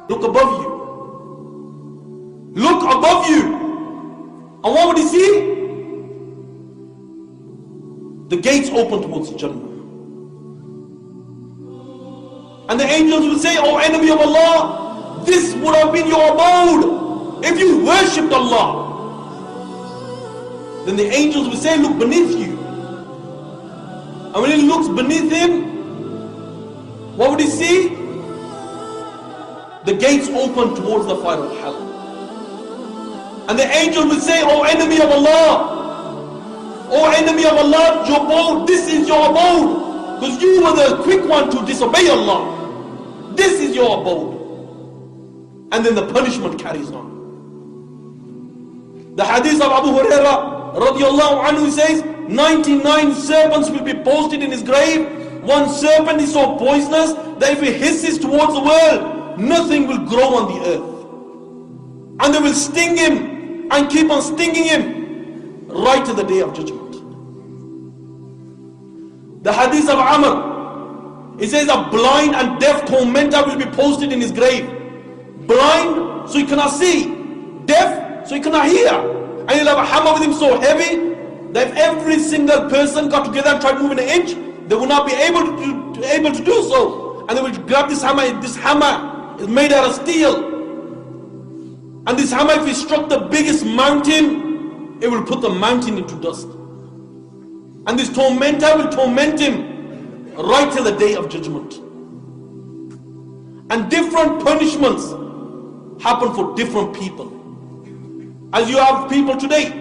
Look above you. Look above you. And what would he see? The gates open towards Jannah. And the angels will say, "O enemy of Allah, this would have been your abode if you worshipped Allah." Then the angels will say, "Look beneath you." And when he looks beneath him, what would he see? The gates open towards the fire of hell. And the angel will say, "O enemy of Allah, O enemy of Allah, your abode, this is your abode. Because you were the quick one to disobey Allah. This is your abode." And then the punishment carries on. The hadith of Abu Hurairah radiallahu anhu says, 99 serpents will be posted in his grave. One serpent is so poisonous that if it hisses towards the world, nothing will grow on the earth. And they will sting him and keep on stinging him right to the day of judgment. The hadith of Amr, it says a blind and deaf tormentor will be posted in his grave. Blind, so he cannot see. Deaf, so he cannot hear. And he'll have a hammer with him so heavy that if every single person got together and tried moving an inch, they would not be able to do so. And they will grab this hammer. This hammer is made out of steel. And this hammer, if it struck the biggest mountain, it will put the mountain into dust. And this tormentor will torment him right till the day of judgment. And different punishments happen for different people. As you have people today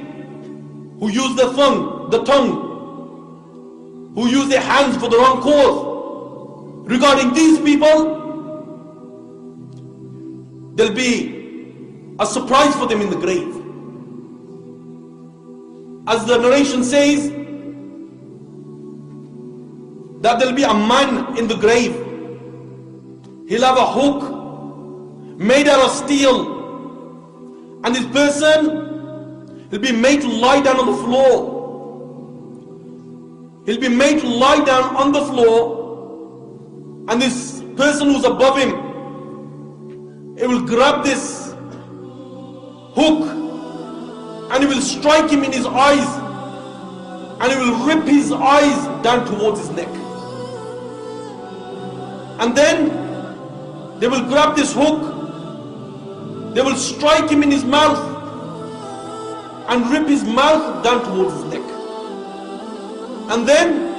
who use the tongue, who use their hands for the wrong cause. Regarding these people, there'll be a surprise for them in the grave. As the narration says, that there'll be a man in the grave. He'll have a hook made out of steel. And this person, he'll be made to lie down on the floor. He'll be made to lie down on the floor. And this person who's above him, he will grab this hook and he will strike him in his eyes. And he will rip his eyes down towards his neck. And then they will grab this hook, they will strike him in his mouth and rip his mouth down towards his neck. And then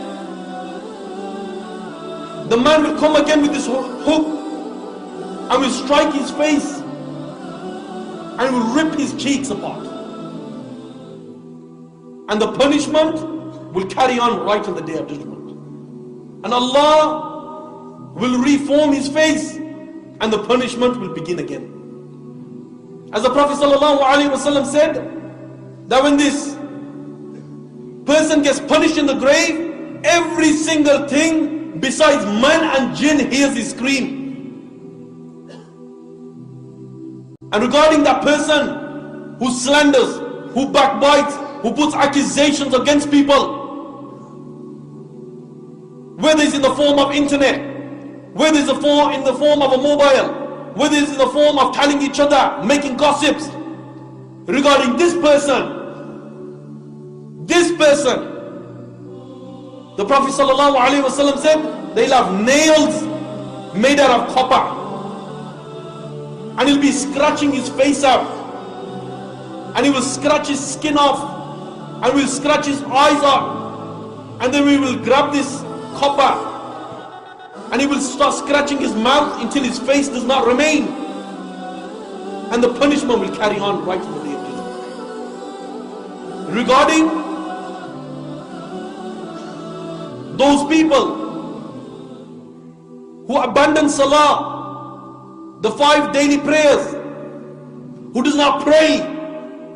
the man will come again with this hook and will strike his face and will rip his cheeks apart. And the punishment will carry on right till the day of judgment. And Allah will reform his face and the punishment will begin again. As the Prophet ﷺ said, that when this person gets punished in the grave, every single thing besides man and jinn hears his scream. And regarding that person who slanders, who backbites, who puts accusations against people, whether it's in the form of internet, whether it's in the form of a mobile, whether it's in the form of telling each other, making gossips, regarding this person, the Prophet ﷺ said, they'll have nails made out of copper, and he'll be scratching his face out, and he will scratch his skin off, and will scratch his eyes off, and then we will grab this copper and he will start scratching his mouth until his face does not remain, and the punishment will carry on right to the day of judgment. Regarding those people who abandon salah, the 5 daily prayers, who does not pray,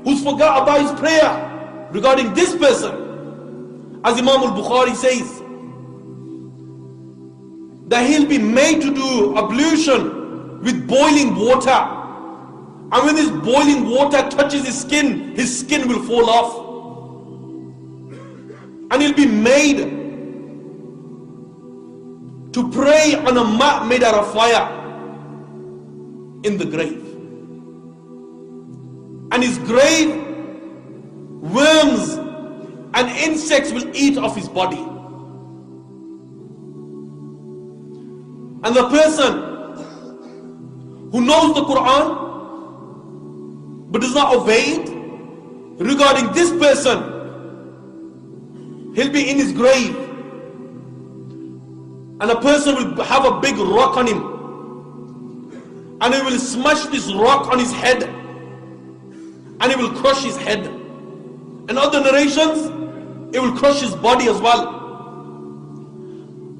who's forgot about his prayer, regarding this person, as Imam al-Bukhari says, that he'll be made to do ablution with boiling water, and when this boiling water touches his skin will fall off, and he'll be made to pray on a mat made out of fire, in the grave. And his grave, worms and insects will eat off his body. And the person who knows the Quran but does not obey it, regarding this person, he'll be in his grave, and a person will have a big rock on him, and he will smash this rock on his head, and it will crush his head. And other narrations, it will crush his body as well.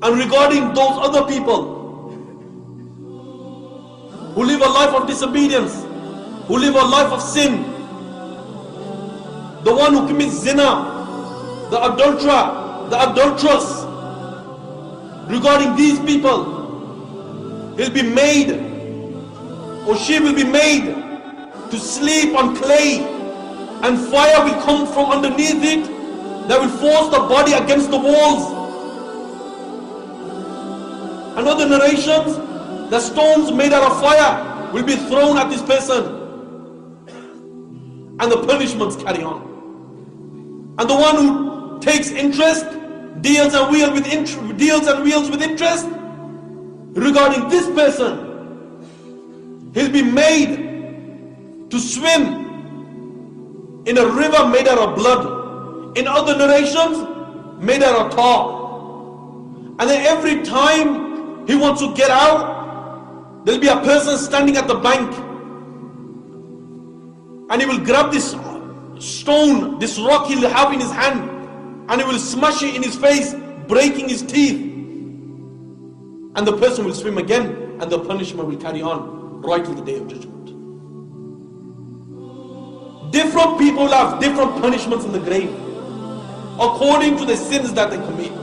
And regarding those other people who live a life of disobedience, who live a life of sin, the one who commits zina, the adulterer, the adulteress, regarding these people, he'll be made, or she will be made, to sleep on clay, and fire will come from underneath it that will force the body against the walls. And other narrations, the stones made out of fire will be thrown at this person, and the punishments carry on. And the one who takes interest, deals and wheels with interest, regarding this person, he'll be made to swim in a river made out of blood. In other narrations, made out of tar. And then every time he wants to get out, there'll be a person standing at the bank, and he will grab this stone, this rock he'll have in his hand, and he will smash it in his face, breaking his teeth. And the person will swim again, and the punishment will carry on right till the day of judgment. Different people have different punishments in the grave, according to the sins that they commit.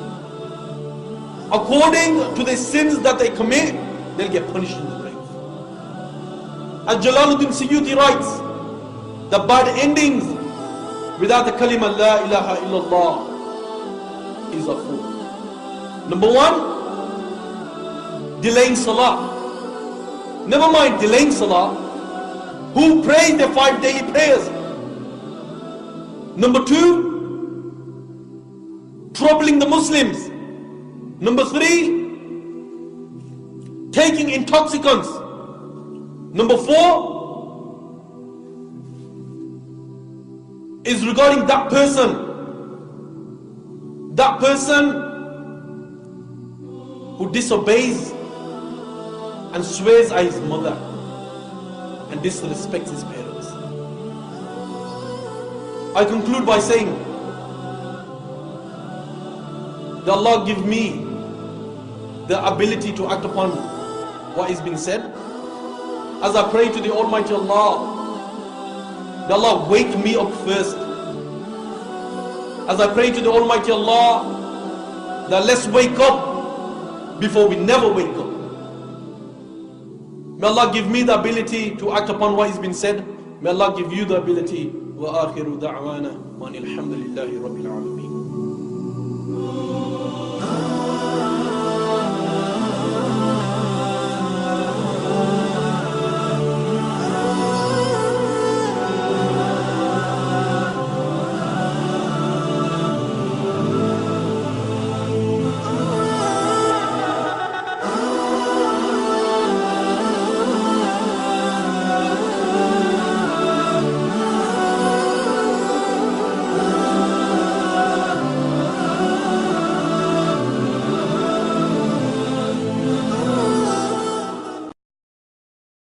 According to the sins that they commit, they'll get punished in the grave. As Jalaluddin Suyuti writes, the bad endings without the kalima la ilaha illallah is a fool. Number one, delaying salah. Never mind delaying salah, who prays the 5 daily prayers. Number two, troubling the Muslims. Number three, taking intoxicants. Number four is regarding that person who disobeys and swears at his mother and disrespects his parents. I conclude by saying that Allah give me the ability to act upon what is being said. As I pray to the Almighty Allah, that Allah wake me up first. As I pray to the Almighty Allah, that let's wake up before we never wake up. May Allah give me the ability to act upon what has been said. May Allah give you the ability. وآخر دعوانا وأن الحمد لله رب العالمين.